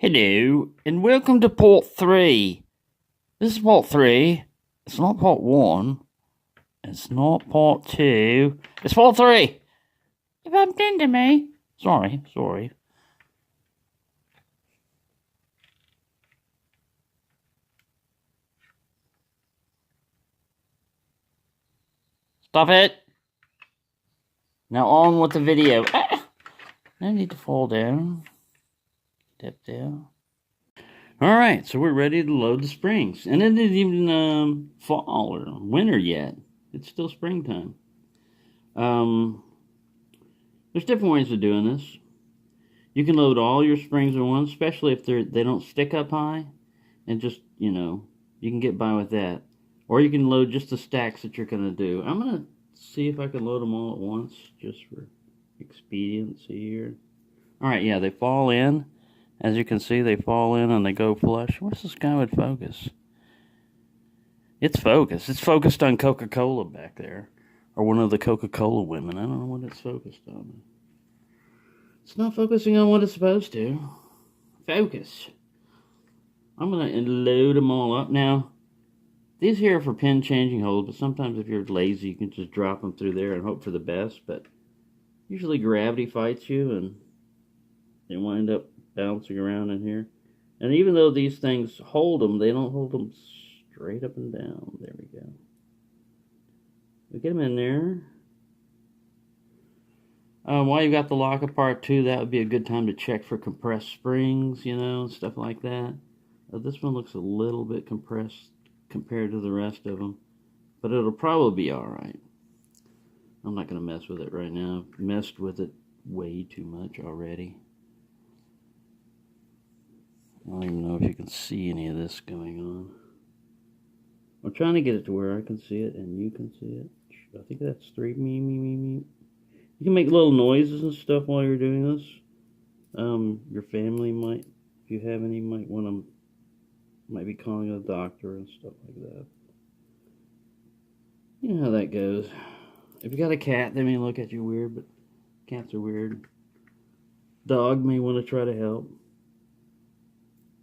Hello, and welcome to part 3. This is part 3. It's not part 1. It's not part 2. It's part 3. You bumped into me. Sorry. Stop it. Now on with the video. No need to fall down. Step down. Alright, so we're ready to load the springs. And it isn't even fall or winter yet. It's still springtime. There's different ways of doing this. You can load all your springs at once, especially if they don't stick up high. And just, you can get by with that. Or you can load just the stacks that you're going to do. I'm going to see if I can load them all at once, just for expediency here. Alright, yeah, they fall in. As you can see, they fall in and they go flush. Where's this guy with focus? It's focused. It's focused on Coca-Cola back there. Or one of the Coca-Cola women. I don't know what it's focused on. It's not focusing on what it's supposed to. Focus. I'm going to load them all up. Now, these here are for pin changing holes, but sometimes if you're lazy, you can just drop them through there and hope for the best. But usually gravity fights you and they wind up bouncing around in here. And even though these things hold them, they don't hold them straight up and down. There we go. We get them in there. While you got the lock apart too, that would be a good time to check for compressed springs, stuff like that. This one looks a little bit compressed compared to the rest of them, but it'll probably be alright. I'm not going to mess with it right now. I've messed with it way too much already. I don't even know if you can see any of this going on. I'm trying to get it to where I can see it and you can see it. I think that's 3. Me. You can make little noises and stuff while you're doing this. Your family might, if you have any, might be calling a doctor and stuff like that. You know how that goes. If you got a cat, they may look at you weird, but cats are weird. Dog may want to try to help.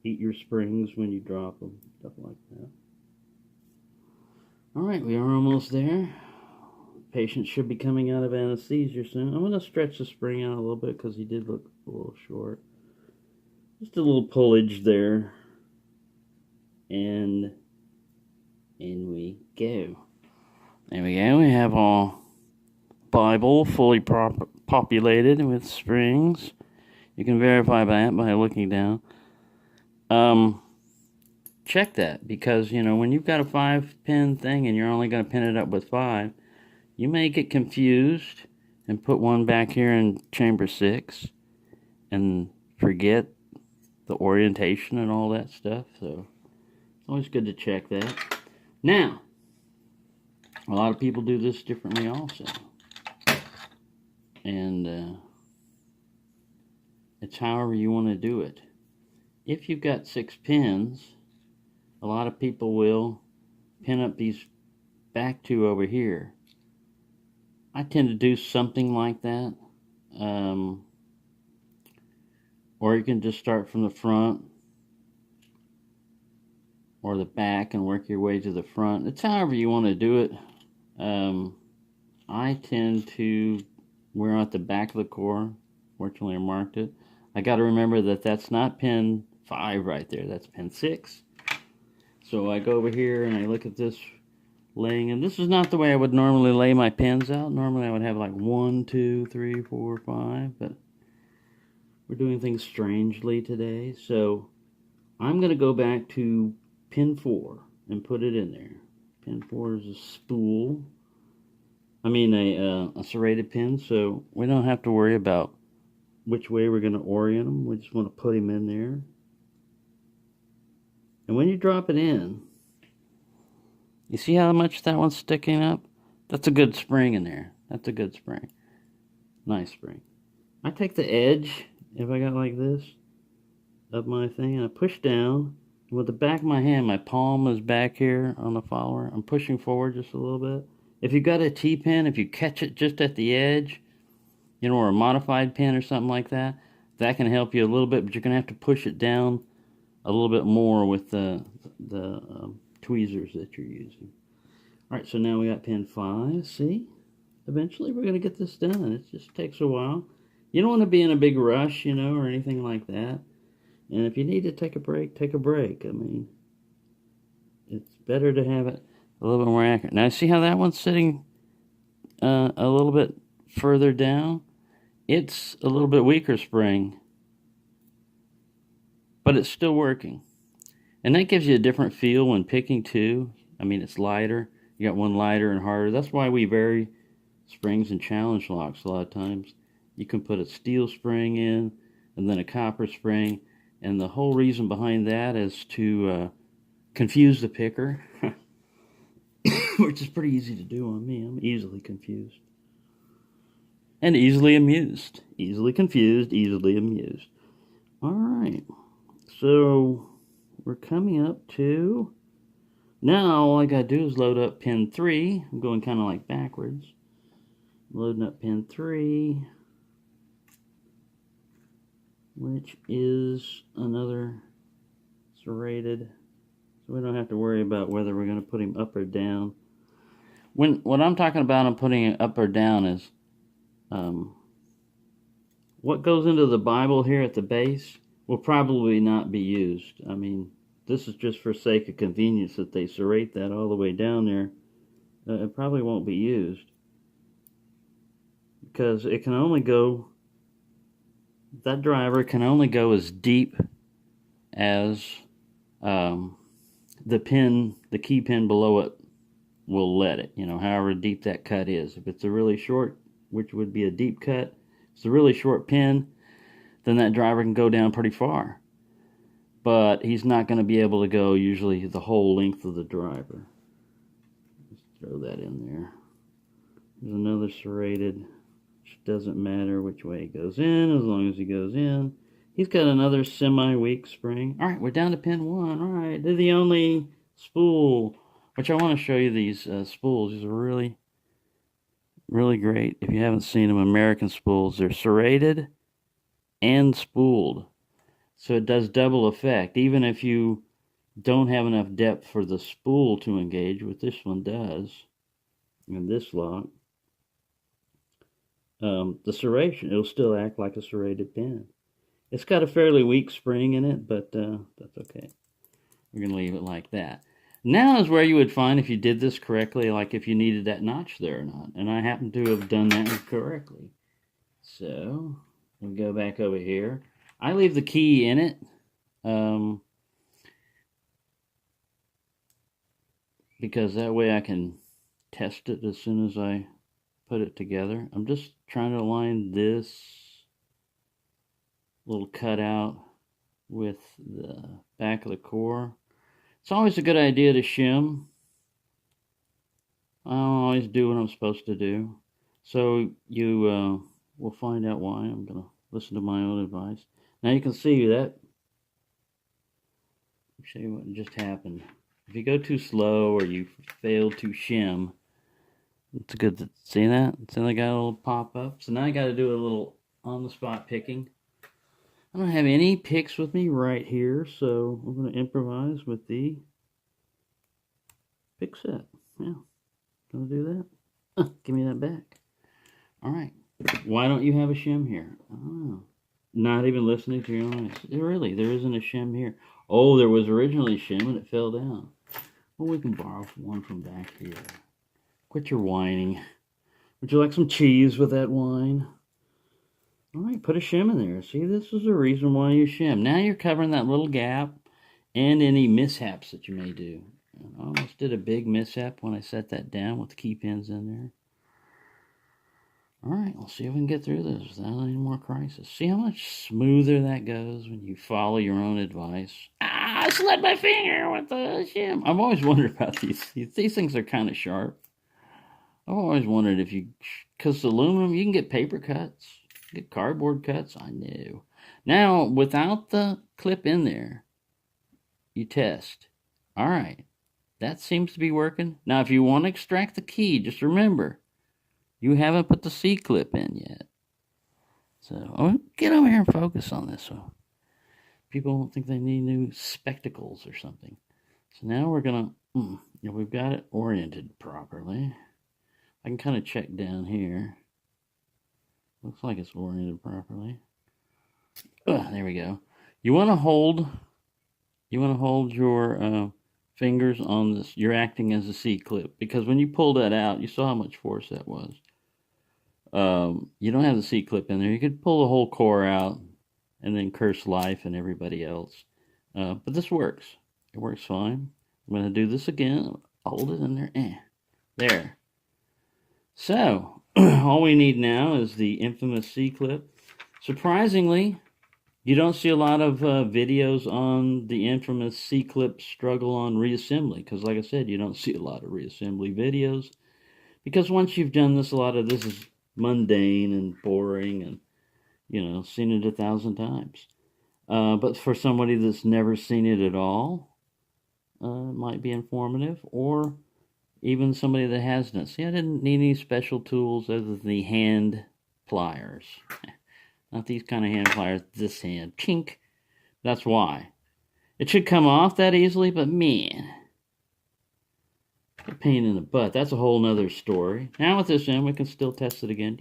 Eat your springs when you drop them, stuff like that. Alright, we are almost there. Patient should be coming out of anesthesia soon. I'm going to stretch the spring out a little bit because he did look a little short. Just a little pullage there. And in we go. There we go. We have our Bible fully populated with springs. You can verify that by looking down. Check that, because when you've got a 5-pin thing and you're only going to pin it up with 5, you may get confused and put one back here in chamber 6 and forget the orientation and all that stuff. So it's always good to check that. Now, a lot of people do this differently also, and it's however you want to do it. If you've got 6 pins, a lot of people will pin up these back 2 over here. I tend to do something like that. Or you can just start from the front or the back and work your way to the front. It's however you want to do it. I tend to wear out the back of the core. Fortunately, I marked it. I got to remember that that's not pin 5 right there. That's pin 6. So I go over here and I look at this laying, and this is not the way I would normally lay my pins out. Normally I would have like 1, 2, 3, 4, 5, but we're doing things strangely today. So I'm going to go back to pin 4 and put it in there. Pin 4 is a spool. I mean a serrated pin, so we don't have to worry about which way we're going to orient them. We just want to put him in there. And when you drop it in, you see how much that one's sticking up? That's a good spring in there. That's a good spring. Nice spring. I take the edge, if I got like this, of my thing, and I push down. And with the back of my hand, my palm is back here on the follower. I'm pushing forward just a little bit. If you've got a T-pin, if you catch it just at the edge, or a modified pin or something like that, that can help you a little bit, but you're going to have to push it down a little bit more with the tweezers that you're using. All right, so now we got pin 5. See? Eventually we're going to get this done. It just takes a while. You don't want to be in a big rush, you know, or anything like that. And if you need to take a break, take a break. I mean, it's better to have it a little bit more accurate. Now, see how that one's sitting a little bit further down? It's a little bit weaker spring, but it's still working. And that gives you a different feel when picking too. I mean, it's lighter. You got one lighter and harder. That's why we vary springs and challenge locks a lot of times. You can put a steel spring in and then a copper spring. And the whole reason behind that is to confuse the picker, which is pretty easy to do on me. I'm easily confused. And easily amused. Easily confused, easily amused. All right. So we're coming up to... Now all I got to do is load up pin 3. I'm going kind of like backwards. Loading up pin 3, which is another serrated, so we don't have to worry about whether we're going to put him up or down. What I'm talking about I'm putting it up or down is what goes into the Bible here at the base will probably not be used. I mean, this is just for sake of convenience that they serrate that all the way down there. It probably won't be used, because it can only go, that driver can only go as deep as the key pin below it will let it, you know, however deep that cut is. If it's a really short, which would be a deep cut, if it's a really short pin, then that driver can go down pretty far. But he's not going to be able to go usually the whole length of the driver. Let's throw that in there. There's another serrated. Doesn't matter which way he goes in, as long as he goes in. He's got another semi-weak spring. All right, we're down to pin 1. All right, they're the only spool, which I want to show you these spools. These are really, really great. If you haven't seen them, American spools. They're serrated and spooled, so it does double effect. Even if you don't have enough depth for the spool to engage, what this one does, and this lock, the serration, it'll still act like a serrated pin. It's got a fairly weak spring in it, but that's okay. We're going to leave it like that. Now is where you would find if you did this correctly, like if you needed that notch there or not. And I happen to have done that correctly. So, we'll go back over here. I leave the key in it. Because that way I can test it as soon as I put it together. I'm just trying to align this little cutout with the back of the core. It's always a good idea to shim. I don't always do what I'm supposed to do. So you will find out why. I'm going to listen to my own advice. Now you can see that. I'll show you what just happened. If you go too slow or you fail to shim, it's good to see that. So I got a little pop up. So now I got to do a little on the spot picking. I don't have any picks with me right here, so we're going to improvise with the pick set. Yeah, gonna do that. Give me that back. All right. Why don't you have a shim here? Oh, not even listening to your eyes. Really, there isn't a shim here. Oh, there was originally a shim and it fell down. Well, we can borrow one from back here. Quit your whining. Would you like some cheese with that wine? All right, put a shim in there. See, this is the reason why you shim. Now you're covering that little gap and any mishaps that you may do. I almost did a big mishap when I set that down with the key pins in there. All right, we'll see if we can get through this without any more crisis. See how much smoother that goes when you follow your own advice. I slipped my finger with the shim. I've always wondered about these. These things are kind of sharp. I've always wondered if you, because aluminum, you can get paper cuts, get cardboard cuts. I know. Now, without the clip in there, you test. All right, that seems to be working. Now, if you want to extract the key, just remember, you haven't put the C-clip in yet. So, oh, get over here and focus on this so people don't think they need new spectacles or something. So now we're going to, we've got it oriented properly. I can kind of check down here. Looks like it's oriented properly. There we go. You want to hold your fingers on this. You're acting as a C-clip, because when you pull that out, you saw how much force that was. You don't have the C-clip in there. You could pull the whole core out and then curse life and everybody else. But this works. It works fine. I'm going to do this again. Hold it in there. There. So, all we need now is the infamous C-clip. Surprisingly, you don't see a lot of videos on the infamous C-clip struggle on reassembly, because like I said, you don't see a lot of reassembly videos, because once you've done this, a lot of this is mundane and boring and, seen it 1,000 times. But for somebody that's never seen it at all, it might be informative, or even somebody that hasn't. See, I didn't need any special tools other than the hand pliers. Not these kind of hand pliers, this hand. Chink. That's why. It should come off that easily, but man, a pain in the butt. That's a whole nother story. Now with this end, we can still test it again.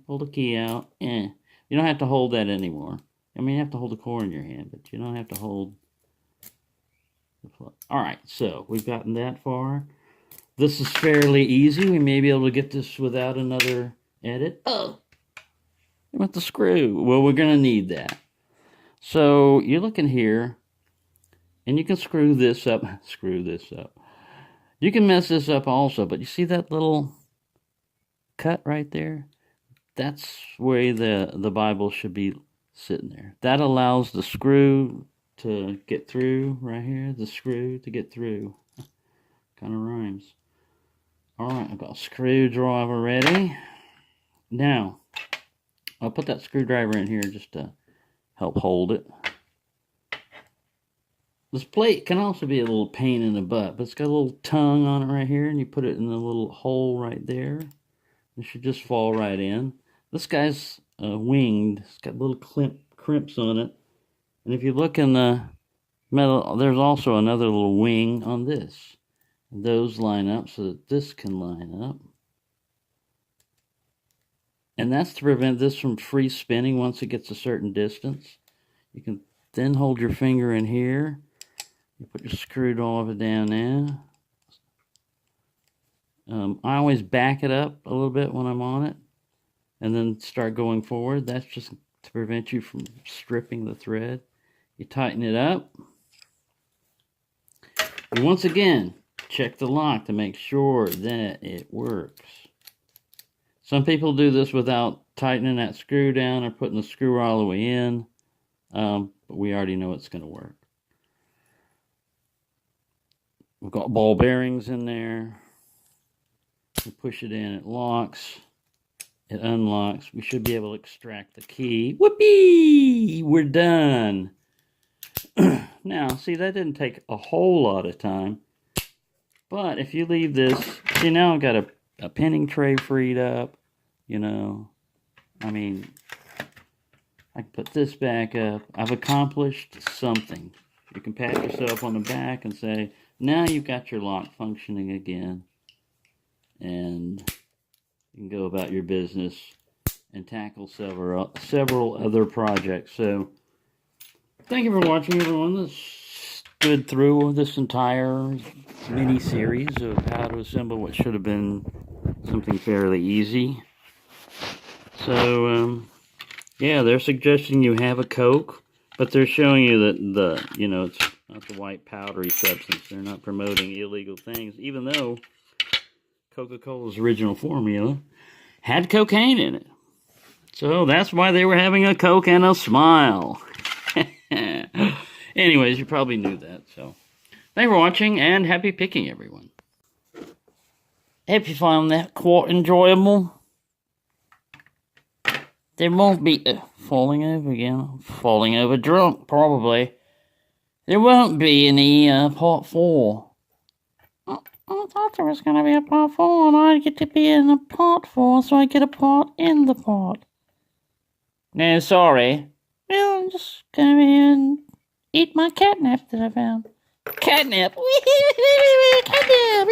Pull the key out. You don't have to hold that anymore. I mean, you have to hold the core in your hand, but you don't have to hold the plug. Alright, so we've gotten that far. This is fairly easy. We may be able to get this without another edit. Oh! With the screw. Well, we're going to need that. So you're looking here, and you can screw this up. You can mess this up also, but you see that little cut right there? That's where the Bible should be sitting there. That allows the screw to get through right here. The screw to get through. Kind of rhymes. Alright, I've got a screwdriver ready. Now, I'll put that screwdriver in here just to help hold it. This plate can also be a little pain in the butt, but it's got a little tongue on it right here, and you put it in the little hole right there. It should just fall right in. This guy's winged. It's got little crimps on it. And if you look in the metal, there's also another little wing on this. And those line up so that this can line up. And that's to prevent this from free spinning once it gets a certain distance. You can then hold your finger in here. You put your screwdriver down there. I always back it up a little bit when I'm on it, and then start going forward. That's just to prevent you from stripping the thread. You tighten it up. And once again, check the lock to make sure that it works. Some people do this without tightening that screw down or putting the screw all the way in, but we already know it's going to work. We've got ball bearings in there. We push it in, it locks, it unlocks. We should be able to extract the key. Whoopee! We're done. Now, see, that didn't take a whole lot of time, but if you leave this, see, now I've got a pinning tray freed up, I mean, I can put this back up. I've accomplished something. You can pat yourself on the back and say, now you've got your lock functioning again. And you can go about your business and tackle several other projects. So, thank you for watching, everyone. This stood through this entire mini-series of how to assemble what should have been something fairly easy. So, yeah, they're suggesting you have a Coke, but they're showing you that it's not the white powdery substance. They're not promoting illegal things, even though Coca-Cola's original formula had cocaine in it. So that's why they were having a Coke and a smile. Anyways, you probably knew that. So thanks for watching, and happy picking, everyone. If you found that quite enjoyable, there won't be falling over again. Falling over drunk, probably. There won't be any part 4. I thought there was going to be a part 4, and I'd get to be in a part 4, so I get a part in the part. No, sorry. Well, I'm just gonna eat my catnip that I found. Catnip! Catnip!